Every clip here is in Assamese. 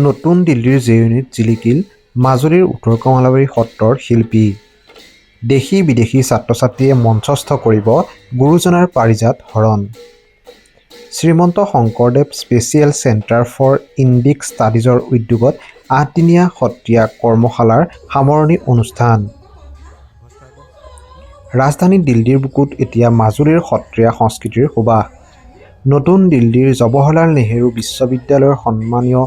নতুন দিল্লীৰ জে ইউনিট জিলিকিল মাজুলীৰ উত্তৰ কমলাবাৰী সত্ৰৰ শিল্পী। দেশী বিদেশী ছাত্ৰ ছাত্ৰীয়ে মঞ্চস্থ কৰিব গুৰুজনাৰ Parijat Haran. Srimanta Sankardev special centre for Indic ষ্টাডিজৰ উদ্যোগত ৮দিনীয়া সত্ৰীয়া কৰ্মশালাৰ সামৰণি অনুষ্ঠান। ৰাজধানী দিল্লীৰ বুকুত এতিয়া মাজুলীৰ সত্ৰীয়া সংস্কৃতিৰ সুবাস। নতুন দিল্লীৰ জৱাহৰলাল নেহৰু বিশ্ববিদ্যালয়ৰ সন্মানীয়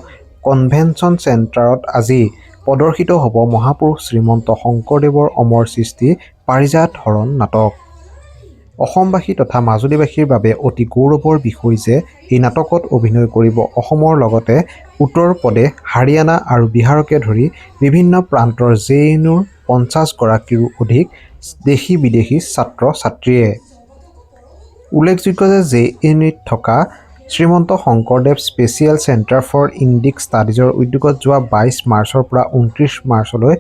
কনভেনশ্যন চেণ্টাৰত আজি প্ৰদৰ্শিত হ'ব মহাপুৰুষ শ্ৰীমন্ত শংকৰদেৱৰ অমৰ সৃষ্টি পাৰিজাত হৰণ নাটক। অসমবাসী তথা মাজুলীবাসীৰ বাবে অতি গৌৰৱৰ বিষয় যে এই নাটকত অভিনয় কৰিব অসমৰ লগতে উত্তৰ প্ৰদেশ, হাৰিয়ানা আৰু বিহাৰকে ধৰি বিভিন্ন প্ৰান্তৰ জে ইউৰ ৫০গৰাকীৰো অধিক দেশী বিদেশী ছাত্ৰ ছাত্ৰীয়ে। উল্লেখযোগ্য যে জে ইউনিট থকা Srimanta Sankardev special centre for Indic ষ্টাডিজৰ উদ্যোগত যোৱা ২২ মাৰ্চৰ পৰা ২৯ মাৰ্চলৈ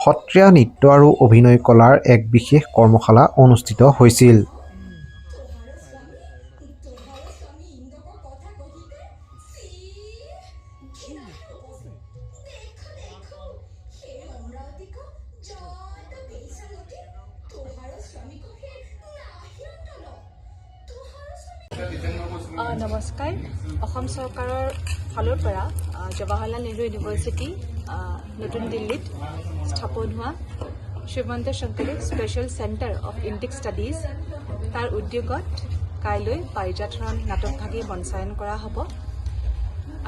সত্ৰীয়া নৃত্য আৰু অভিনয় কলাৰ এক বিশেষ কৰ্মশালা অনুষ্ঠিত হৈছিল। নমস্কাৰ। অসম চৰকাৰৰ ফালৰ পৰা জৱাহৰলাল নেহৰু ইউনিভাৰ্চিটি নতুন দিল্লীত স্থাপন হোৱা Srimanta Sankardev special centre of Indic studies তাৰ উদ্যোগত কাইলৈ পাৰিজাত হৰণ নাটকভাগী মঞ্চায়ন কৰা হ'ব।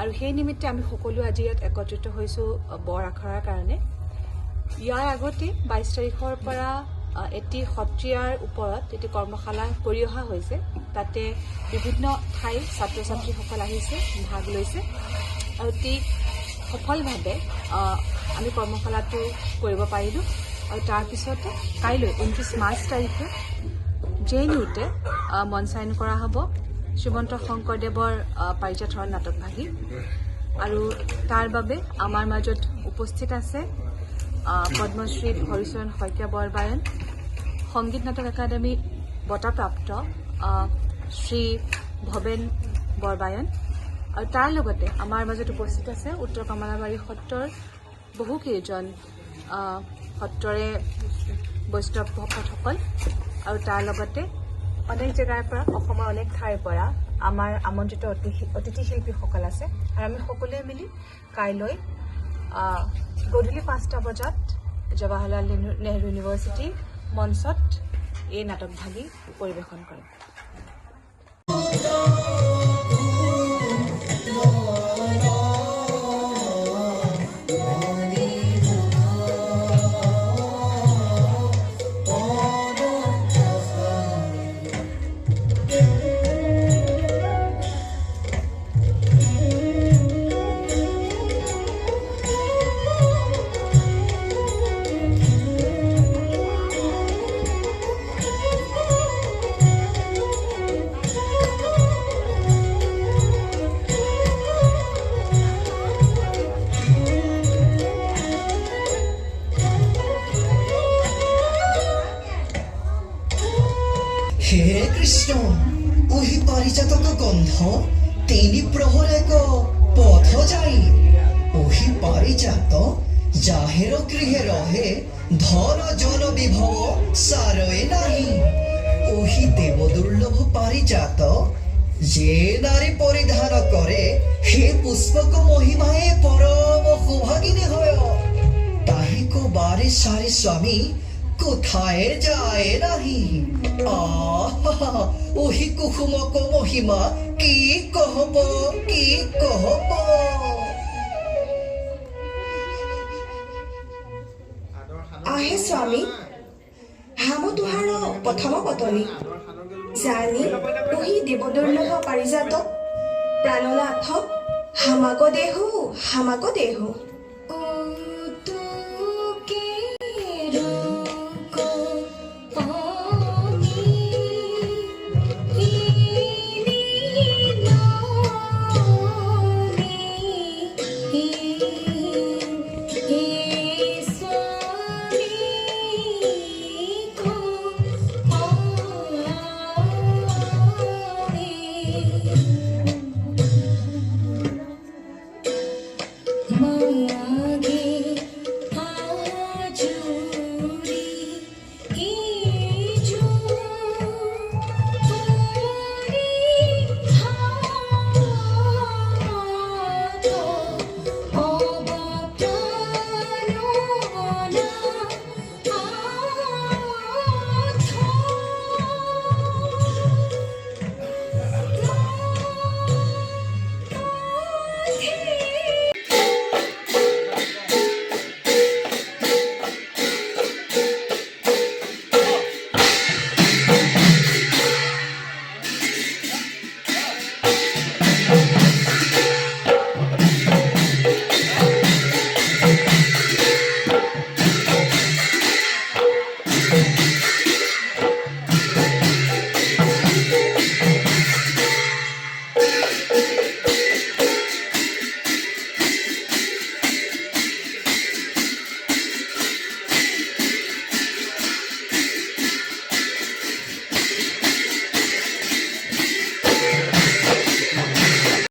আৰু সেই নিমিত্তে আমি সকলো আজি ইয়াত একত্ৰিত হৈছোঁ বৰ আখৰাৰ কাৰণে। ইয়াৰ আগতে ২২ তাৰিখৰ পৰা এটি সত্ৰীয়াৰ ওপৰত এটি কৰ্মশালা কৰি অহা হৈছে। তাতে বিভিন্ন ঠাইৰ ছাত্ৰ ছাত্ৰীসকল আহিছে, ভাগ লৈছে। অতি সফলভাৱে আমি কৰ্মশালাটো কৰিব পাৰিলোঁ। আৰু তাৰপিছতে কাইলৈ ২৯ মাৰ্চ তাৰিখে জে ইউতে মঞ্চায়ন কৰা হ'ব শ্ৰীমন্ত শংকৰদেৱৰ পাৰিজাত হৰণ নাটকভাগী। আৰু তাৰ বাবে আমাৰ মাজত উপস্থিত আছে পদ্মশ্ৰী হৰিচৰণ শইকীয়া বৰবায়ন, সংগীত নাটক একাডেমী বঁটাপ্ৰাপ্ত শ্ৰী ভৱেন বৰবায়ন। আৰু তাৰ লগতে আমাৰ মাজত উপস্থিত আছে উত্তৰ কমলাবাৰী সত্ৰৰ বহুকেইজন সত্ৰৰে বৈষ্ণৱ ভকতসকল। আৰু তাৰ লগতে অনেক জেগাৰ পৰা, অসমৰ অনেক ঠাইৰ পৰা আমাৰ আমন্ত্ৰিত অতিথি শিল্পীসকল আছে। আৰু আমি সকলোৱে মিলি কাইলৈ গধূলি ৫টা বজাত জৱাহৰলাল নেহৰু ইউনিভাৰ্চিটিৰ মঞ্চত এই নাটকভাগী পৰিৱেশন কৰিম। হে কৃষ্ণ, ওহি পাৰিজাতক গন্ধ তিনি প্ৰহৰ এক পথ যাই। ওহি পাৰিজাত যাহেৰ গৃহে ৰহে ধন জন বিভৱ সাৰয়ে নাহি। ওহি দেৱ দুৰ্লভ পাৰিজাত যে নাৰী পৰিধান কৰে সেই পুষ্পক মহিমায়ে পৰম সৌভাগিনী হয়। তাহিক বাৰে সাৰে স্বামী কোথায় যায় নাহি। ওহি কুসুমক মহিমা কি কহব, কি কহব। আহে স্বামী, হামো তোহাৰ প্ৰথম পত্নী জানি ওহি দেৱদুৰ্লভ পাৰিজাত প্ৰাণনাথ হামাক দেহো, হামাক দেহো।